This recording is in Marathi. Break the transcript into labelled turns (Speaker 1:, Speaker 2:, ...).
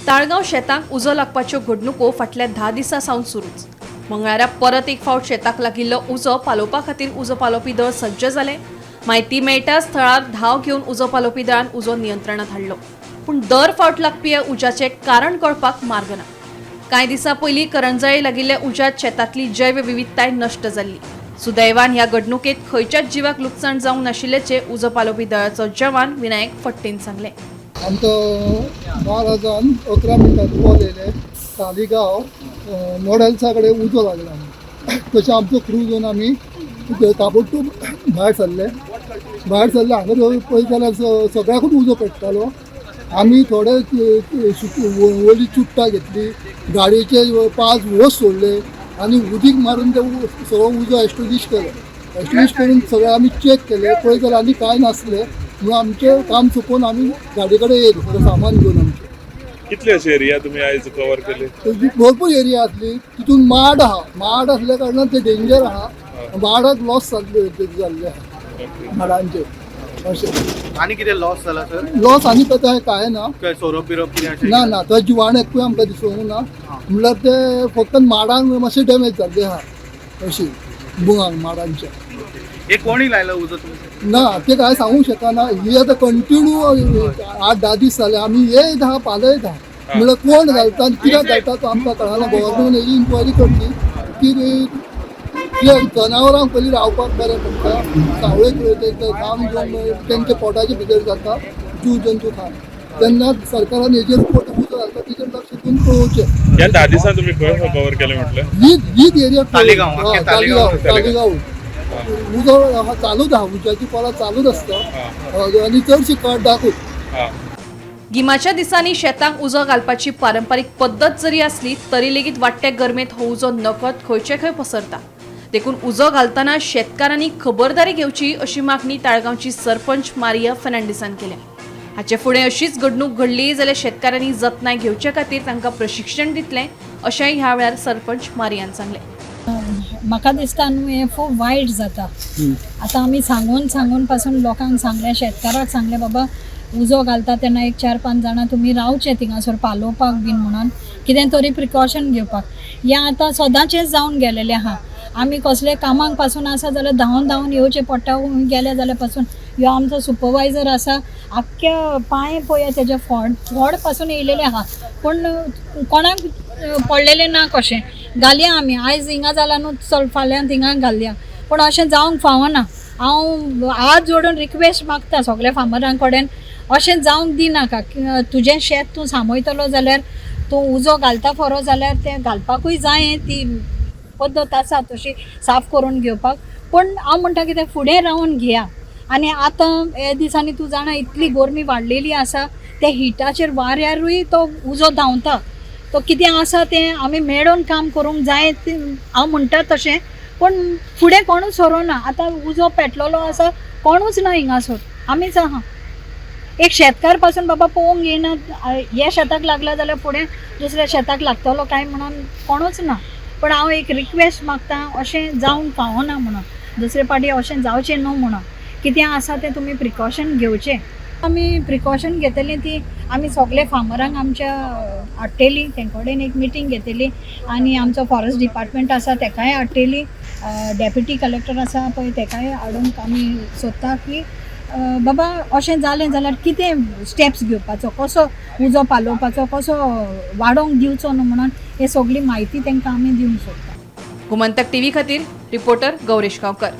Speaker 1: ताळगाव शेतांक उजो लागपाच्यो घडणुको फाटल्या 10 दिसां सावन सुरूच। मंगळारा परत एक फावट शेताक लागिल्लो उजो पालोवपा खातीर उजो पालोवपी दळ सज्ज जाले। म्हायती मेळटाच थळार धांव घेवन उजो पालोवपी दळान उजो नियंत्रणात हाडलो। पूण दर फावट लागपी ह्या उज्याचें कारण कळपाक मार्ग ना। कांय दिसां पयलीं करंजळी लागिल्ल्या उज्यात शेतांतली जैव विविधताय नश्ट जाल्ली। सुदैवान ह्या घडणुकेंत खंयच्याच जिवाक लुकसाण जावंक नाशिल्ल्याचें उजो पालोवपी दळाचो जवान विनायक फट्टेन सांगलें।
Speaker 2: आमचो 12:11 कॉल येयले तालिगांव मॉडेल्सा कडेन उजो लागला। तशें आमचो क्रू घेवन आमी ताबडतोब भायर सरले हांगा पळयत जाल्यार सगळ्याकूच उजो पेट्टालो। आमी थोडे वली चुट्टां घेतली, गाडयेचे 5 वोस सोडले आनी उदीक मारून ते सगळो उजो एस्टॅब्लीश करून सगळें आमी चॅक केले। पळयत जाल्यार आनी कांय नासलें म्हणून आमचें काम सोंपोवन आमी गाडये कडेन येयले सगळें सामान घेवन आमचें।
Speaker 3: कितली अशी एरिया तुम्ही आयज कव्हर केली?
Speaker 2: भरपूर एरिया आसली, तितून माड आसल्या कारणान ते डेंजर आहा, माडाक लॉस जाल्ले आहा माडांचे अशें।
Speaker 4: आनी कितें लॉस जाला सर?
Speaker 2: लॉस आनी पळय कांय ना,
Speaker 4: काय सोरोप बिरोप कितें?
Speaker 2: ना थंय जिवाणू एकूय आमकां दिसूंक ना। म्हणल्यार ते फक्त माडांक मातशें डॅमेज जाल्ले आहा अशी बुंगांक माडांच्या।
Speaker 4: हे कोणी लायला उजो तुमचें?
Speaker 2: ना ते काय सांगूंक शकना। ही आतां कंटिन्यू 8-10 दीस जाले आमी ये धा पालय धा म्हणल्यार कोण घालता आनी कित्याक घालता तो आमकां कळना। गव्हर्मेंट हेजी इन्क्वायरी करची की जनावरांक पयलीं रावपाक बरें पडटा, सावळेक घाम घेवन तेंचे पोटाचे भितर जाता जीव जंतू खाण, तेन्ना सरकारान हेजेर उजो घालता तेजेर लक्ष दिवन पळोवचें।
Speaker 3: या 10 दिसांत तुम्ही खंय कव्हर केले म्हटलं?
Speaker 2: हीच एरिया
Speaker 4: तालिगांव
Speaker 2: उजो चालूच आहा, उज्याची पोलां चालूच आसता आनी चडशी दाखूच।
Speaker 1: गिमाच्या दिसांनी शेतांक उजो घालपाची पारंपारीक पद्दत जरी असली तरी लेगीत वाडटे गरमेत हो उजो नकळत खंयचे खंय पसरता। देखून उजो घालतना शेतकारांनी खबरदारी घेवची अशी मागणी ताळगांवची सरपंच मारिया फर्नांडिसान केल्या। हाचे फुडें अशीच घडणूक घडली जाल्यार शेतकारांनी जतनाय घेवचे खातीर तांकां प्रशिक्षण दितलें अशेंय ह्या वेळार सरपंच मारियान सांगलें।
Speaker 5: म्हाका दिसता न्हू हें खूब वायट जाता। आतां आमी सांगून पासून लोकांक सांगलें, शेतकाराक सांगलें बाबा उजो घालता तेन्ना एक 4-5 जाणां तुमी रावचे थिंगासर पालोवपाक बीन म्हणून कितें तरी प्रिकॉशन घेवपाक। हें आतां सदांचेंच जावन गेलेलें आहा। आमी कसले कामाक पासून आसा जाल्यार धांवन येवचें पडटा, गेले जाल्यार पासून ह्यो आमचो सुपरवायझर आसा आख्ख्या पांय पळया तेजे फोड पासून येयलेले आहा, पूण कोणाक पडलेलें ना कशें। घालया आमी आयज हिंगा जाल्यार न्हू चल फाल्यां थिंगा घालया, पूण अशें जावंक फावना। हांव हात जोडून रिक्वेस्ट मागता सगल्या फार्मरां कडेन, अशें जावंक दिनाका। तुजें शेत तूं सांबयतलो जाल्यार तूं उजो घालता फरो जाल्यार तें घालपाकूय जाय, ती पद्दत आसा तशी साफ करून घेवपाक। पूण हांव म्हणटा कितें फुडें रावन घेया। आनी आतां हे दिसांनी तूं जाणा इतली गरमी वाडलेली आसा, त्या हिटाचेर वाऱ्यारूय तो उजो धांवता। तो कितें आसा तें आमी मेळोन काम करूंक जाय हांव म्हणटा तशें, पूण फुडें कोणूच सरोना। आतां उजो पेटलेलो आसा, कोणूच ना हिंगासर, आमीच आहा। एक शेतकार पासून बाबा पळोवंक येना, हे शेताक लागला जाल्यार फुडें दुसऱ्या शेताक लागतलो काय म्हणून कोणूच ना। पण हांव एक रिक्वेस्ट मागता, अशें जावंक फावना म्हणून, दुसरे पाटी अशें जावचें न्हू म्हणून। कितें आसा तें तुमी प्रिकॉशन घेवचें। आमी प्रिकॉशन घेतली ती आमी सगळे फार्मरांक आमच्या हाडटली, तेंचे कडेन एक मिटींग घेतली आनी आमचो फॉरेस्ट डिपार्टमेंट आसा तेकाय हाडटली, डेप्युटी कलेक्टर आसा पळय तेकाय हाडून आमी सोदता की बाबा अशें जालें जाल्यार कितें स्टेप्स घेवपाचो, कसो उजो पालोवपाचो, कसो वाडोवंक दिवचो न्हू म्हणून हे सगळी म्हायती तेंकां आमी दिवंक सोदता।
Speaker 1: गोमंतक टीव्ही खातीर रिपोर्टर गौरेश गांवकर।